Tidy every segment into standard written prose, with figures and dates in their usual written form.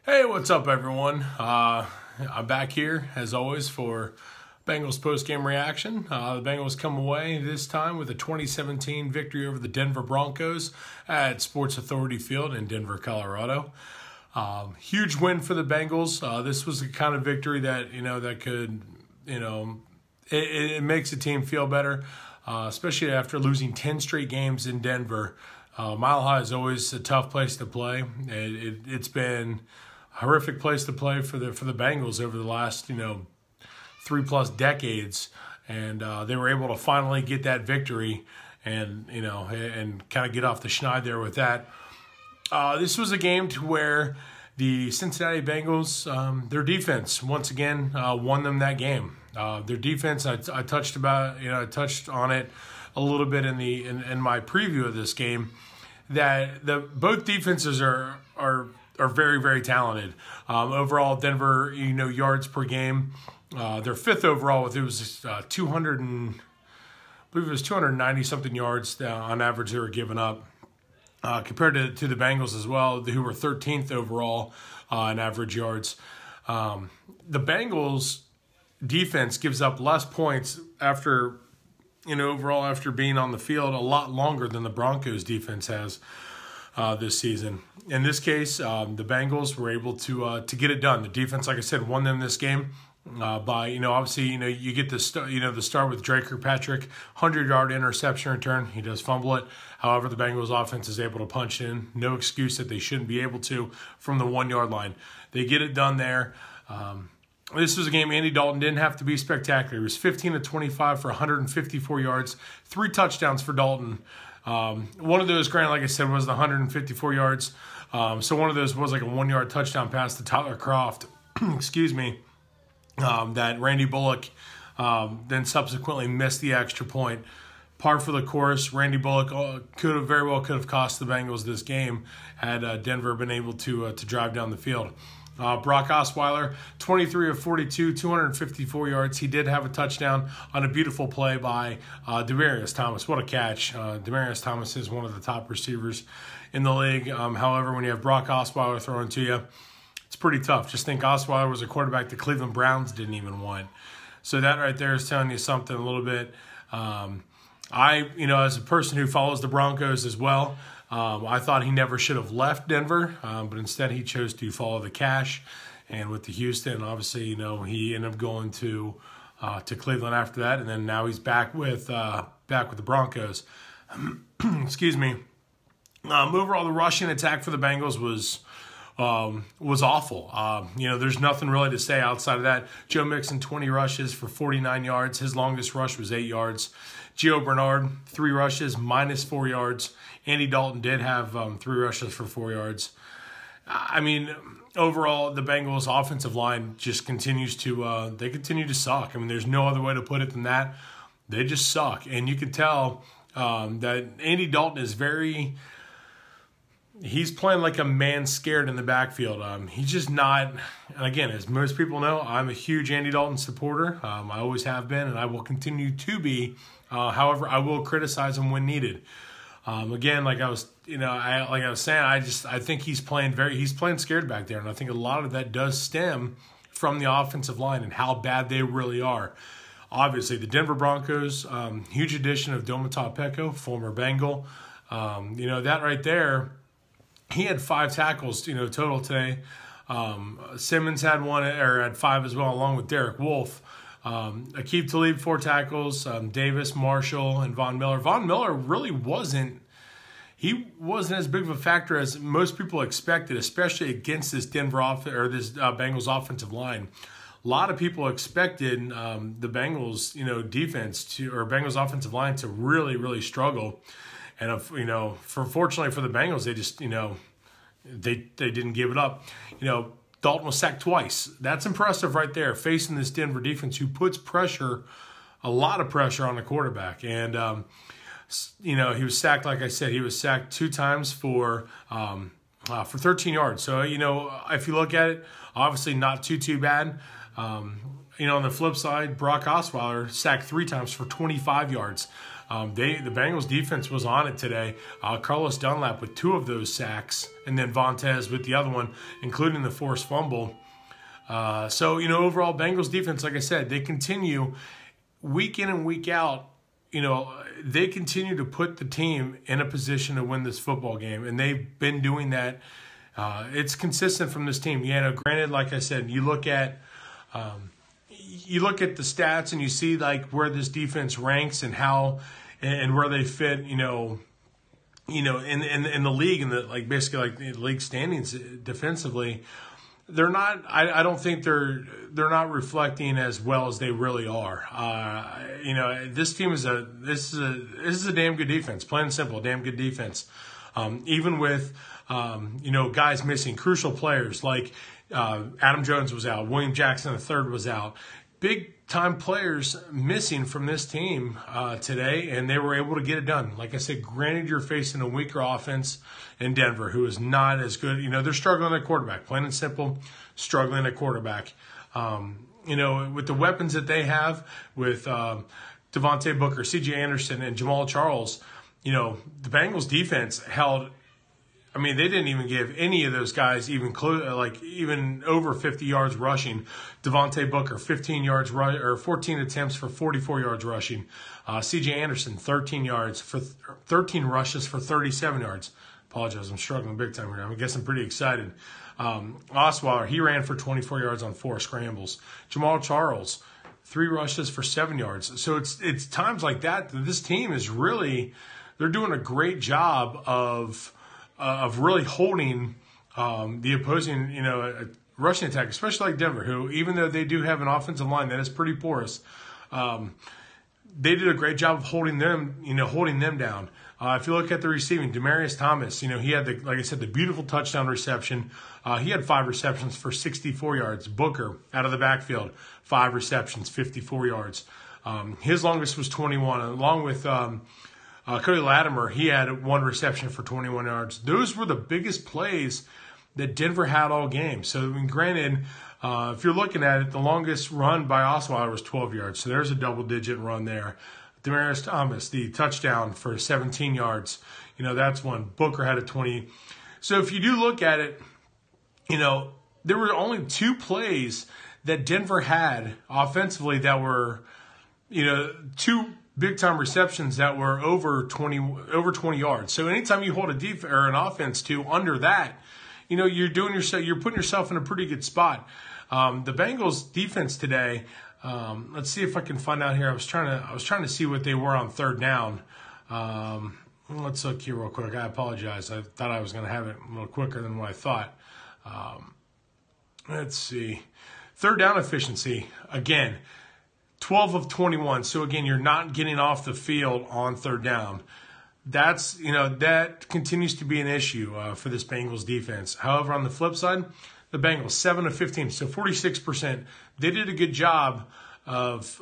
Hey, what's up, everyone? I'm back here, as always, for Bengals post-game reaction. The Bengals come away this time with a 2017 victory over the Denver Broncos at Sports Authority Field in Denver, Colorado. Huge win for the Bengals. This was the kind of victory that, that could, it makes the team feel better, especially after losing 10 straight games in Denver. Mile High is always a tough place to play. It's been a horrific place to play for the Bengals over the last 3+ decades, and they were able to finally get that victory, and kind of get off the schneid there with that. This was a game to where the Cincinnati Bengals, their defense once again won them that game. Their defense, I touched on it a little bit in my preview of this game, that both defenses are very, very talented. Overall, Denver, yards per game, they're fifth overall with 290 something yards on average they were giving up, compared to the Bengals as well, who were 13th overall in average yards. The Bengals defense gives up less points after being on the field a lot longer than the Broncos defense has this season. In this case, the Bengals were able to get it done. The defense, like I said, won them this game by obviously you get the start with Drake Kirkpatrick, 100-yard interception return. He does fumble it. However, the Bengals offense is able to punch in. No excuse that they shouldn't be able to from the 1-yard line. They get it done there. This was a game Andy Dalton didn't have to be spectacular. He was 15 of 25 for 154 yards, 3 touchdowns for Dalton. One of those, granted, like I said, was the 154 yards. So one of those was like a 1-yard touchdown pass to Tyler Kroft, excuse me, that Randy Bullock then subsequently missed the extra point. Par for the course. Randy Bullock could have cost the Bengals this game had Denver been able to drive down the field. Brock Osweiler, 23 of 42, 254 yards. He did have a touchdown on a beautiful play by Demaryius Thomas. What a catch. Demaryius Thomas is one of the top receivers in the league. However, when you have Brock Osweiler throwing to you, it's pretty tough. Just think Osweiler was a quarterback the Cleveland Browns didn't even want. So that right there is telling you something a little bit. As a person who follows the Broncos as well, I thought he never should have left Denver, but instead he chose to follow the cash. And with the Houston, obviously, he ended up going to Cleveland after that, and then now he's back with the Broncos. Excuse me. Overall, the rushing attack for the Bengals was awful. There's nothing really to say outside of that. Joe Mixon, 20 rushes for 49 yards. His longest rush was 8 yards. Gio Bernard, 3 rushes, -4 yards. Andy Dalton did have 3 rushes for 4 yards. Overall, the Bengals' offensive line just continues to suck. There's no other way to put it than that. They just suck. And you can tell that Andy Dalton is he's playing like a man scared in the backfield. He's just not, and again, as most people know, I'm a huge Andy Dalton supporter. I always have been, and I will continue to be. However, I will criticize him when needed. Again, like I was saying, I think he's playing scared back there, and I think a lot of that does stem from the offensive line and how bad they really are. Obviously, the Denver Broncos, huge addition of Domata Peko, former Bengal. That right there, he had 5 tackles, total today. Simmons had 5 as well, along with Derek Wolfe. Aqib Talib, 4 tackles. Davis, Marshall, and Von Miller. Von Miller really wasn't as big of a factor as most people expected, especially against this Bengals offensive line. A lot of people expected the Bengals, defense or Bengals offensive line to really, really struggle. And fortunately for the Bengals, they just they didn't give it up. Dalton was sacked twice. That's impressive right there, facing this Denver defense who puts a lot of pressure on the quarterback. And he was sacked, like I said, he was sacked 2 times for 13 yards. So if you look at it, obviously not too bad. On the flip side, Brock Osweiler sacked 3 times for 25 yards. The Bengals defense was on it today. Carlos Dunlap with 2 of those sacks, and then Vontez with the other one, including the forced fumble. So, overall, Bengals defense, like I said, they continue week in and week out. They continue to put the team in a position to win this football game, and they've been doing that. It's consistent from this team. Granted, like I said, you look at the stats and you see like where this defense ranks and how and where they fit. In the league and basically like the league standings defensively. They're not. I don't think they're not reflecting as well as they really are. This team is a damn good defense. Plain and simple, damn good defense. Even with guys missing crucial players like Adam Jones was out, William Jackson III was out, big time players missing from this team today, and they were able to get it done. Like I said, granted, you're facing a weaker offense in Denver, who is not as good. They're struggling at quarterback, plain and simple, struggling at quarterback. With the weapons that they have with Devontae Booker, C.J. Anderson, and Jamal Charles, the Bengals defense held. They didn't even give any of those guys even over 50 yards rushing. Devontae Booker, 14 attempts for 44 yards rushing. C.J. Anderson, 13 rushes for 37 yards. Apologize, I'm struggling big time here. I guess I'm pretty excited. Osweiler, he ran for 24 yards on 4 scrambles. Jamal Charles, 3 rushes for 7 yards. So it's times like that this team is really, they're doing a great job of really holding the opposing, rushing attack, especially like Denver, who, even though they do have an offensive line that is pretty porous, they did a great job of holding them down. If you look at the receiving, Demaryius Thomas, he had the beautiful touchdown reception. He had 5 receptions for 64 yards. Booker out of the backfield, 5 receptions, 54 yards. His longest was 21, along with Cody Latimer. He had 1 reception for 21 yards. Those were the biggest plays that Denver had all game. So, granted, if you're looking at it, the longest run by Osweiler was 12 yards. So there's a double-digit run there. Demaryius Thomas, the touchdown for 17 yards. That's one. Booker had a 20. So if you do look at it, there were only 2 plays that Denver had offensively that were, 2 big-time receptions that were over 20 yards. So anytime you hold an offense to under that, you're putting yourself in a pretty good spot. The Bengals defense today. Let's see if I can find out here. I was trying to see what they were on 3rd down. Let's look here real quick. I apologize. I thought I was going to have it a little quicker than what I thought. Let's see. 3rd down efficiency, again, 12 of 21. So again, you're not getting off the field on 3rd down. That continues to be an issue for this Bengals defense. However, on the flip side, the Bengals 7 of 15, so 46%. They did a good job of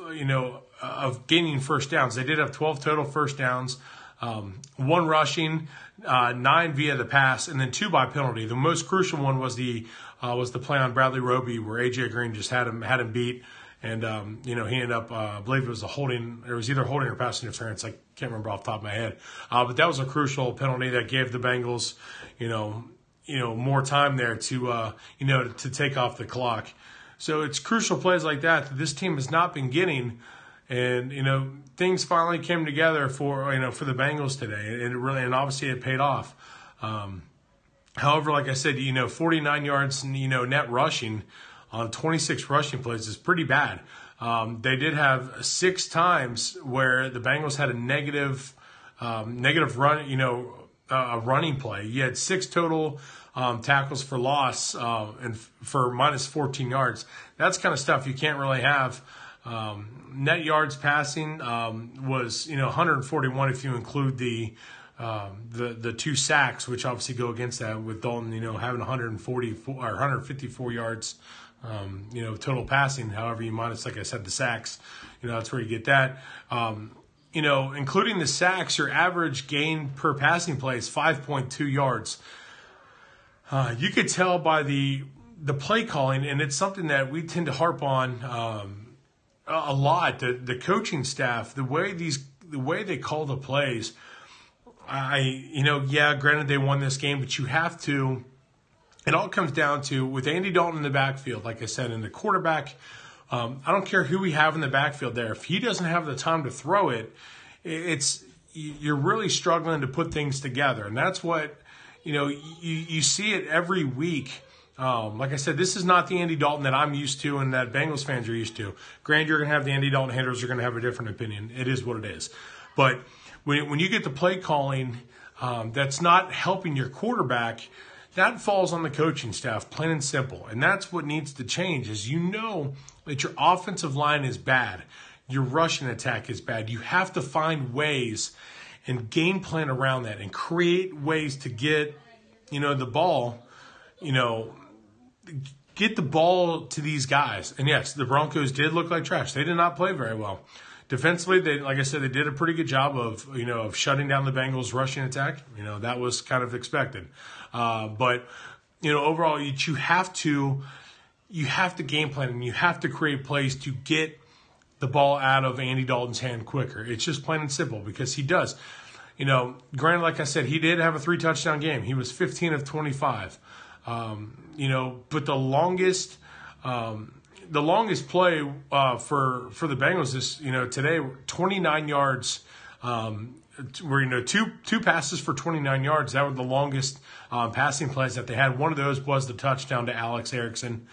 gaining first downs. They did have 12 total first downs, 1 rushing, 9 via the pass, and then 2 by penalty. The most crucial one was the play on Bradley Roby where AJ Green just had him beat, and he ended up I believe it was either holding or pass interference. I can't remember off the top of my head, but that was a crucial penalty that gave the Bengals more time there to take off the clock. So it's crucial plays like that this team has not been getting, and things finally came together for the Bengals today, and obviously it paid off. However, like I said, 49 yards net rushing on 26 rushing plays is pretty bad. They did have 6 times where the Bengals had a negative run, a running play. You had 6 total tackles for loss and for minus 14 yards. That's kind of stuff you can't really have. Net yards passing was 141 if you include the 2 sacks, which obviously go against that, with Dalton having 144 or 154 yards total passing. However, you minus, like I said, the sacks, that's where you get that. Including the sacks, your average gain per passing play is 5.2 yards. You could tell by the play calling, and it's something that we tend to harp on a lot. The coaching staff, the way way they call the plays, granted they won this game, but you have to. It all comes down to, with Andy Dalton in the backfield, like I said, and the quarterback. I don't care who we have in the backfield there. If he doesn't have the time to throw it, you're really struggling to put things together, and that's what you see it every week. Like I said, this is not the Andy Dalton that I'm used to and that Bengals fans are used to. Granted, you're going to have the Andy Dalton haters are going to have a different opinion. It is what it is. But when you get the play calling that's not helping your quarterback, that falls on the coaching staff, plain and simple. And that's what needs to change, is that your offensive line is bad. Your rushing attack is bad. You have to find ways and game plan around that and create ways to get, the ball, get the ball to these guys. And yes, the Broncos did look like trash. They did not play very well. Defensively, like I said, they did a pretty good job of shutting down the Bengals' rushing attack. That was kind of expected. But overall, you have to game plan and you have to create plays to get the ball out of Andy Dalton's hand quicker. It's just plain and simple, because he does. Granted, like I said, he did have a 3-touchdown game. He was 15 of 25. But the longest play for the Bengals is today, 29 yards. Where two passes for 29 yards. That were the longest passing plays that they had. One of those was the touchdown to Alex Erickson,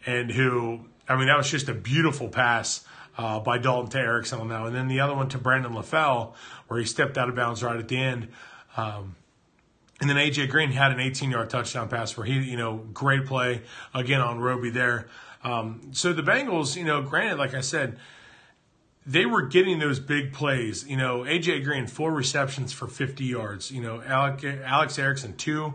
and that was just a beautiful pass by Dalton to Erickson on that one. And then the other one to Brandon LaFell, where he stepped out of bounds right at the end. And then A.J. Green had an 18-yard touchdown pass where he, great play again on Roby there. So the Bengals, granted, like I said, they were getting those big plays. A.J. Green, 4 receptions for 50 yards. Alex Erickson, 2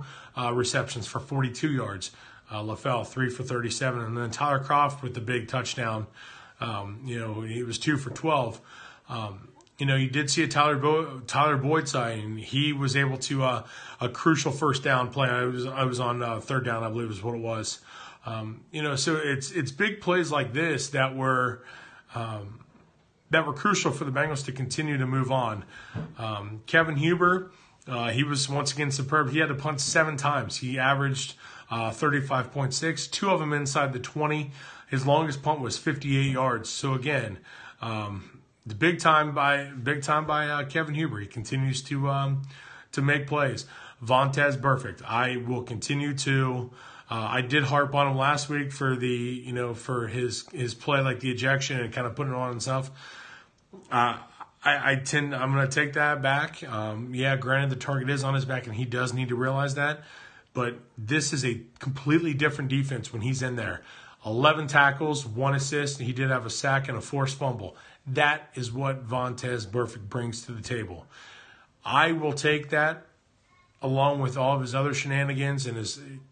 receptions for 42 yards. LaFell, 3 for 37. And then Tyler Kroft with the big touchdown. He was 2 for 12. You did see a Tyler Boyd side, and he was able to a crucial first down play. I was on third down, I believe is what it was. So it's big plays like this that were crucial for the Bengals to continue to move on. Kevin Huber, he was once again superb. He had to punt 7 times. He averaged 35.6, 2 of them inside the 20. His longest punt was 58 yards. So again, the big time by Kevin Huber. He continues to make plays. Vontez Burfict. I will continue to. I did harp on him last week for for his play, like the ejection and kind of putting it on himself. I'm going to take that back. Granted, the target is on his back, and he does need to realize that. But this is a completely different defense when he's in there. 11 tackles, 1 assist. He did have a sack and a forced fumble. That is what Vontez Burfict brings to the table. I will take that along with all of his other shenanigans, and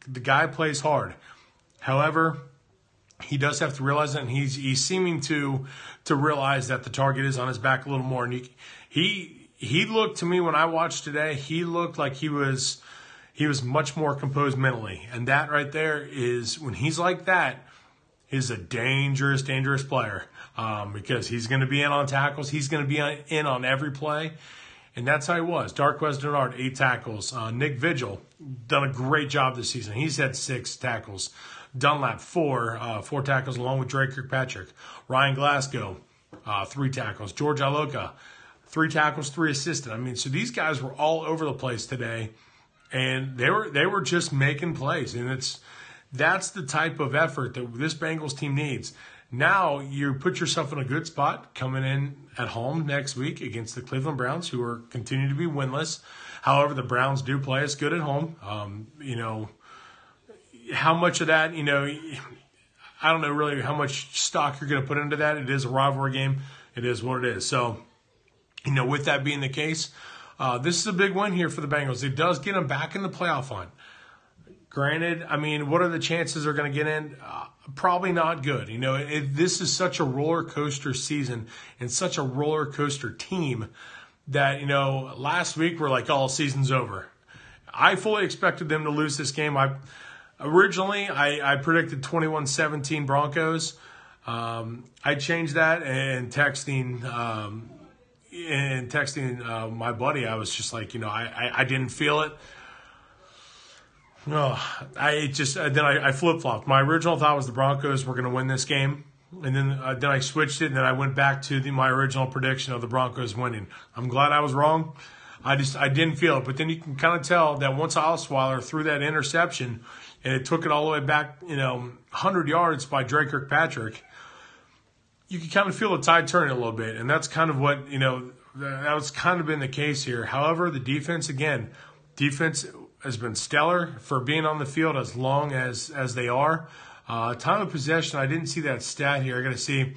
the guy plays hard. However, he does have to realize that, and he's seeming to realize that the target is on his back a little more. And he looked, to me when I watched today, he looked like he was much more composed mentally. And that right there is, when he's like that, is a dangerous player, because he's going to be in on tackles. He's going to be in on every play. And that's how he was. Darqueze Dennard, 8 tackles. Nick Vigil, done a great job this season. He's had 6 tackles. Dunlap, 4 tackles, along with Drake Kirkpatrick. Ryan Glasgow, 3 tackles. George Iloka, 3 tackles, 3 assisted. So these guys were all over the place today, and they were just making plays. And that's the type of effort that this Bengals team needs. Now you put yourself in a good spot coming in at home next week against the Cleveland Browns, who are continue to be winless. However, the Browns do play us good at home. How much of that, I don't know really how much stock you're going to put into that. It is a rivalry game. It is what it is. So, with that being the case, this is a big win here for the Bengals. It does get them back in the playoff hunt. Granted, what are the chances they're going to get in? Probably not good. This is such a roller coaster season and such a roller coaster team that, last week we're like, oh, season's over. I fully expected them to lose this game. Originally, I predicted 21-17 Broncos. I changed that and texting, and texting my buddy, I was just like, I didn't feel it. Then I flip-flopped. My original thought was the Broncos were going to win this game. And then I switched it, and then I went back to my original prediction of the Broncos winning. I'm glad I was wrong. I didn't feel it. But then you can kind of tell that once Osweiler threw that interception, and it took it all the way back, 100 yards by Drake Kirkpatrick, you can kind of feel the tide turning a little bit. And that's kind of what, that was kind of been the case here. However, the defense has been stellar for being on the field as long as they are. Time of possession, I didn't see that stat here. I got to see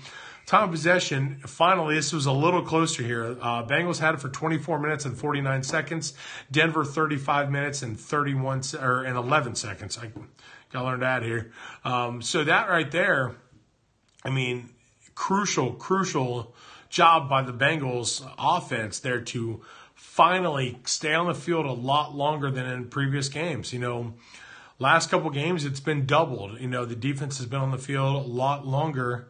time of possession. Finally, this was a little closer here. Bengals had it for 24 minutes and 49 seconds. Denver 35 minutes and 11 seconds. I got to learn that here. So that right there, I mean, crucial job by the Bengals offense there to finally stay on the field a lot longer than in previous games. Last couple games, it's been doubled. The defense has been on the field a lot longer,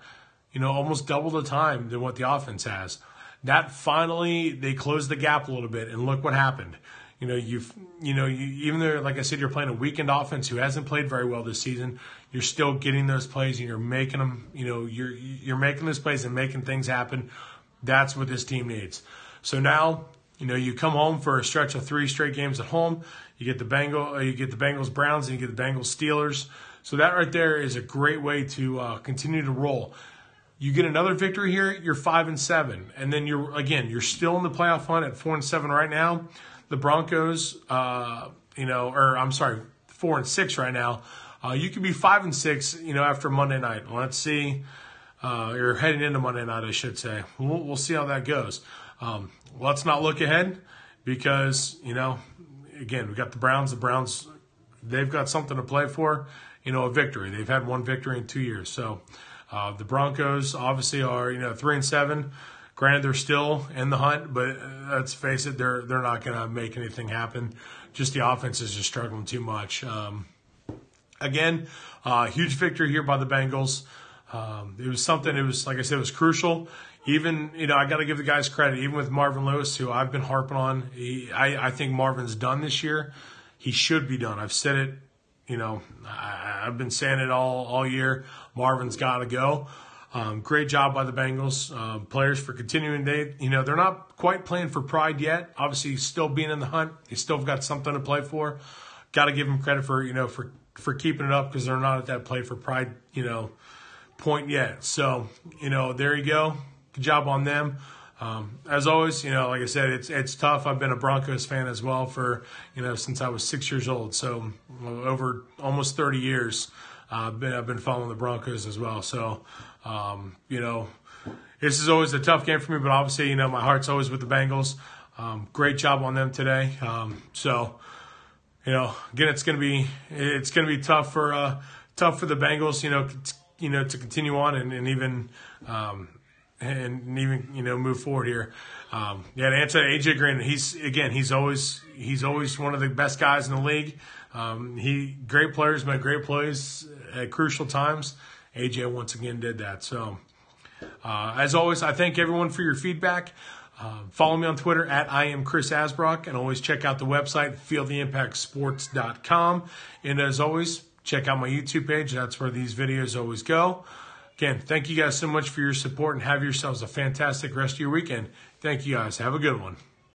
almost double the time than what the offense has. That finally, they closed the gap a little bit, and look what happened. Even though, like I said, you're playing a weakened offense who hasn't played very well this season, you're still getting those plays and you're making them. You're making those plays and making things happen. That's what this team needs. So now, you come home for a stretch of 3 straight games at home. You get the Bengals Browns, and you get the Bengals Steelers. So that right there is a great way to continue to roll. You get another victory here, you're 5-7, and then you're still in the playoff hunt at 4-7 right now. The Broncos, 4-6 right now. You could be 5-6, after Monday night. Let's see. You're heading into Monday night, I should say. We'll see how that goes. Let's not look ahead because, again, we got the Browns. The Browns, they've got something to play for, a victory. They've had one victory in 2 years. So the Broncos obviously are, 3-7. Granted, they're still in the hunt, but let's face it, they're not going to make anything happen. Just the offense is just struggling too much. Again, huge victory here by the Bengals. It was like I said, it was crucial. Even, I got to give the guys credit, even with Marvin Lewis, who I've been harping on. I think Marvin's done this year. He should be done. I've said it, I've been saying it all year. Marvin's got to go. Great job by the Bengals. Players for continuing. They're not quite playing for pride yet. Obviously, still being in the hunt. They still got something to play for. Got to give them credit for keeping it up because they're not at that play for pride, point yet. So, there you go. Good job on them. As always, like I said, it's tough. I've been a Broncos fan as well for, since I was 6 years old. So over almost 30 years, I've been following the Broncos as well. So, this is always a tough game for me, but obviously, my heart's always with the Bengals. Great job on them today. Again, it's going to be tough for the Bengals, to continue on and even move forward here. To answer AJ Green, he's always one of the best guys in the league. Great players make great plays at crucial times. AJ once again did that. So, as always, I thank everyone for your feedback. Follow me on Twitter at I am Chris Asbrock, and always check out the website, feeltheimpactsports.com. And as always, check out my YouTube page. That's where these videos always go. Again, thank you guys so much for your support, and have yourselves a fantastic rest of your weekend. Thank you guys. Have a good one.